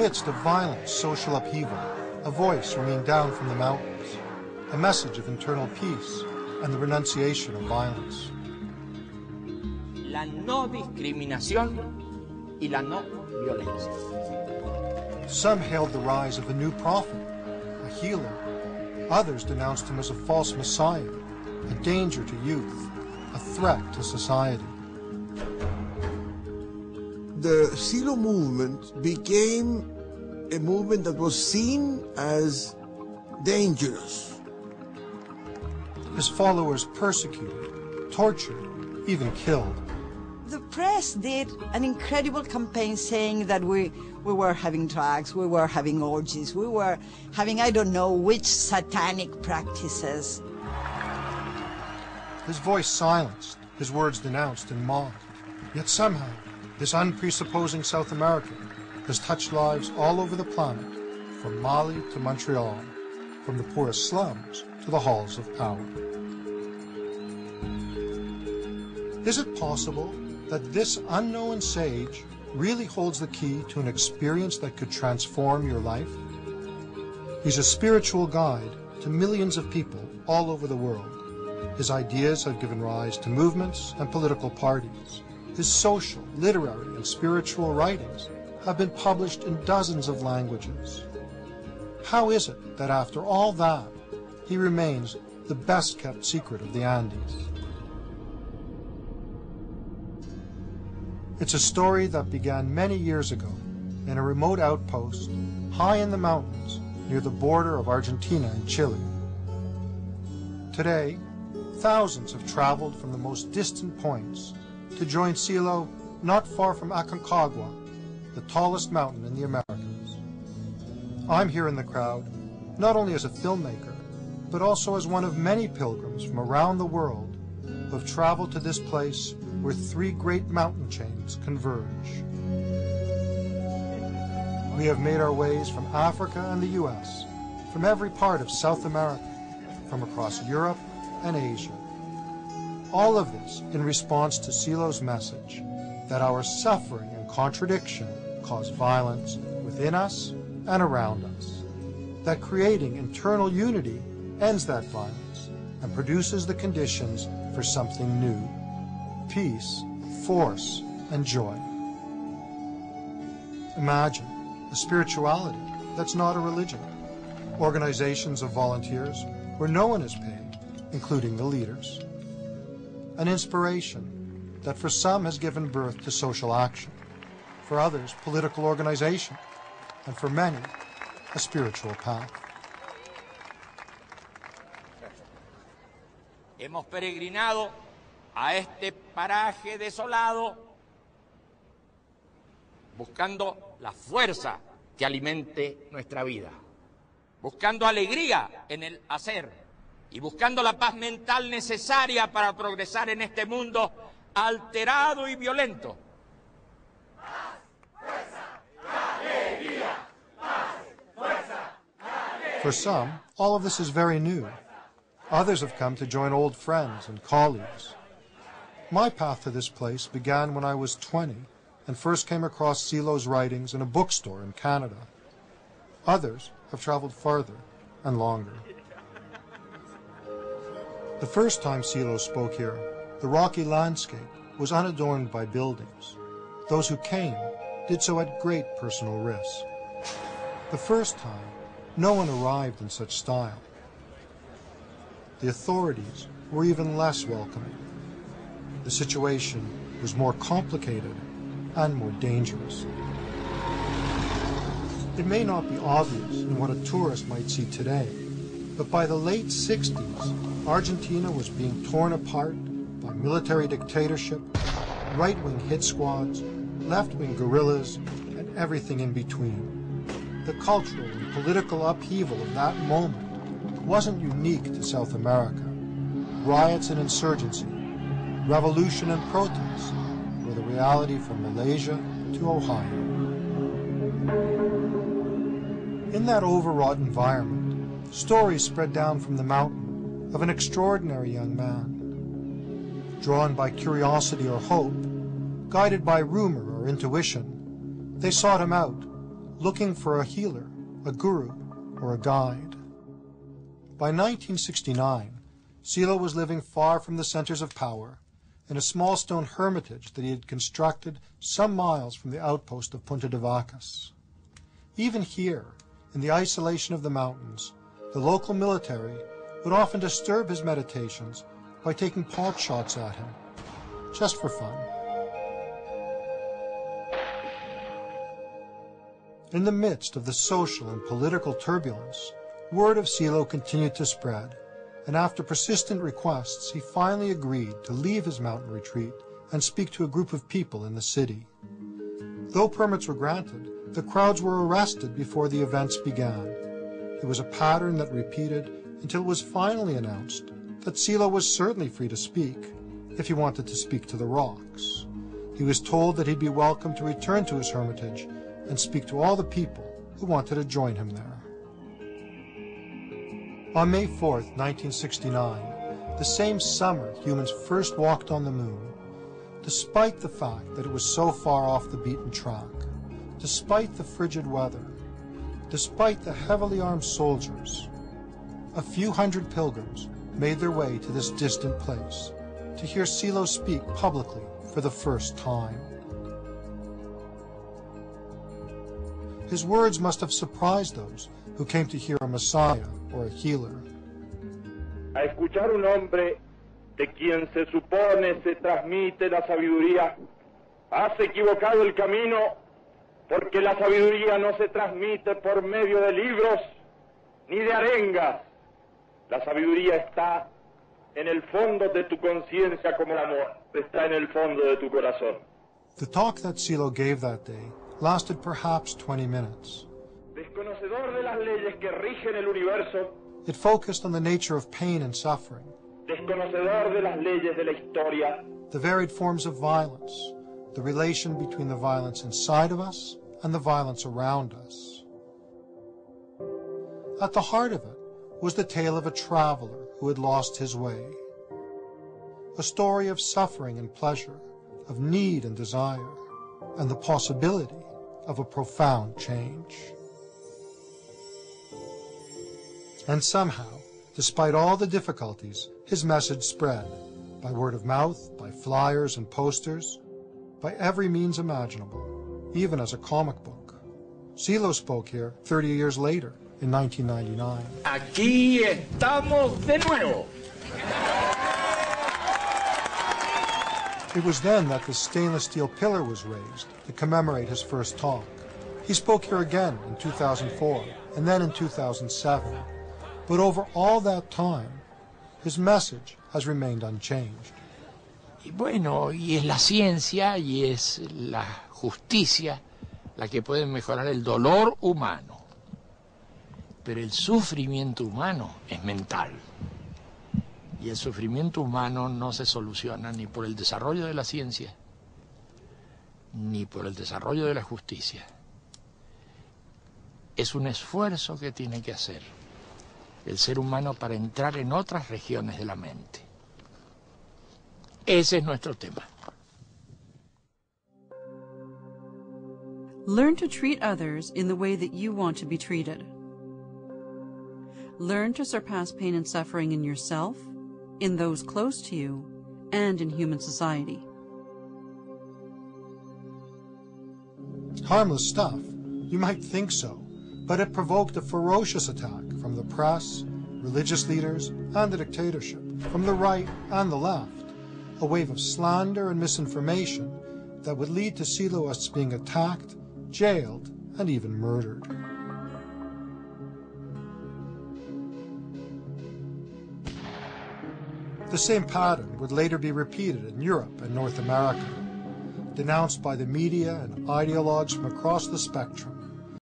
midst of violent social upheaval, a voice ringing down from the mountains, a message of internal peace and the renunciation of violence. La no discriminación y la no violencia. Some hailed the rise of a new prophet, a healer. Others denounced him as a false messiah, a danger to youth, a threat to society. The Silo movement became a movement that was seen as dangerous. His followers persecuted, tortured, even killed. The press did an incredible campaign saying that we were having drugs, we were having orgies, we were having I don't know which satanic practices. His voice silenced, his words denounced and mocked. Yet somehow, this unpresupposing South American has touched lives all over the planet, from Mali to Montreal, from the poorest slums to the halls of power. Is it possible that this unknown sage really holds the key to an experience that could transform your life? He's a spiritual guide to millions of people all over the world. His ideas have given rise to movements and political parties. His social, literary, and spiritual writings have been published in dozens of languages. How is it that after all that, he remains the best-kept secret of the Andes? It's a story that began many years ago in a remote outpost high in the mountains near the border of Argentina and Chile. Today, thousands have traveled from the most distant points to join Silo not far from Aconcagua, the tallest mountain in the Americas. I'm here in the crowd, not only as a filmmaker, but also as one of many pilgrims from around the world who have traveled to this place where three great mountain chains converge. We have made our ways from Africa and the US, from every part of South America, from across Europe and Asia. All of this in response to Silo's message that our suffering and contradiction cause violence within us and around us, that creating internal unity ends that violence and produces the conditions for something new: peace, force, and joy. Imagine a spirituality that's not a religion, organizations of volunteers where no one is paid, including the leaders. An inspiration that for some has given birth to social action, for others political organization, and for many a spiritual path. Hemos peregrinado a este paraje desolado buscando la fuerza que alimente nuestra vida, buscando alegría en el hacer y buscando la paz mental necesaria para progresar en este mundo alterado y violento. Paz, fuerza, alegría. Paz, fuerza, alegría. For some, all of this is very new. Others have come to join old friends and colleagues. My path to this place began when I was 20 and first came across Silo's writings in a bookstore in Canada. Others have traveled farther and longer. The first time Silo spoke here, the rocky landscape was unadorned by buildings. Those who came did so at great personal risk. The first time, no one arrived in such style. The authorities were even less welcoming. The situation was more complicated and more dangerous. It may not be obvious in what a tourist might see today, but by the late 60s, Argentina was being torn apart by military dictatorship, right-wing hit squads, left-wing guerrillas, and everything in between. The cultural and political upheaval of that moment wasn't unique to South America. Riots and insurgency, revolution and protest were the reality from Malaysia to Ohio. In that overwrought environment, stories spread down from the mountain of an extraordinary young man. Drawn by curiosity or hope, guided by rumor or intuition, they sought him out, looking for a healer, a guru, or a guide. By 1969, Silo was living far from the centers of power in a small stone hermitage that he had constructed some miles from the outpost of Punta de Vacas. Even here, in the isolation of the mountains, the local military would often disturb his meditations by taking pot shots at him, just for fun. In the midst of the social and political turbulence, word of Silo continued to spread, and after persistent requests, he finally agreed to leave his mountain retreat and speak to a group of people in the city. Though permits were granted, the crowds were arrested before the events began. It was a pattern that repeated until it was finally announced that Silo was certainly free to speak, if he wanted to speak to the rocks. He was told that he'd be welcome to return to his hermitage and speak to all the people who wanted to join him there. On May 4th, 1969, the same summer humans first walked on the moon, despite the fact that it was so far off the beaten track, despite the frigid weather, despite the heavily armed soldiers, a few hundred pilgrims made their way to this distant place to hear Silo speak publicly for the first time. His words must have surprised those who came to hear a Messiah or a healer. A escuchar un hombre de quien se supone se transmite la sabiduría, has equivocado el camino, porque la sabiduría no se transmite por medio de libros ni de arengas. La sabiduría está en el fondo de tu conciencia como el amor, está en el fondo de tu corazón. The talk that Silo gave that day lasted perhaps 20 minutes. Desconocedor de las leyes que rigen el universo, It focused on the nature of pain and suffering, desconocedor de las leyes de la historia, the varied forms of violence, the relation between the violence inside of us and the violence around us. At the heart of it was the tale of a traveler who had lost his way, a story of suffering and pleasure, of need and desire, and the possibility of a profound change. And somehow, despite all the difficulties, his message spread, by word of mouth, by flyers and posters, by every means imaginable, even as a comic book. Silo spoke here 30 years later, in 1999. Aquí estamos de nuevo. It was then that the stainless steel pillar was raised to commemorate his first talk. He spoke here again in 2004, and then in 2007. But over all that time, his message has remained unchanged. Y bueno, y es la ciencia y es la justicia la que puede mejorar el dolor humano. Pero el sufrimiento humano es mental. Y el sufrimiento humano no se soluciona ni por el desarrollo de la ciencia, ni por el desarrollo de la justicia. Es un esfuerzo que tiene que hacer el ser humano para entrar en otras regiones de la mente. Ese es nuestro tema. Learn to treat others in the way that you want to be treated. Learn to surpass pain and suffering in yourself, in those close to you, and in human society. Harmless stuff. You might think so, but it provoked a ferocious attack from the press, religious leaders, and the dictatorship, from the right and the left, a wave of slander and misinformation that would lead to Siloists being attacked, jailed, and even murdered. The same pattern would later be repeated in Europe and North America, denounced by the media and ideologues from across the spectrum.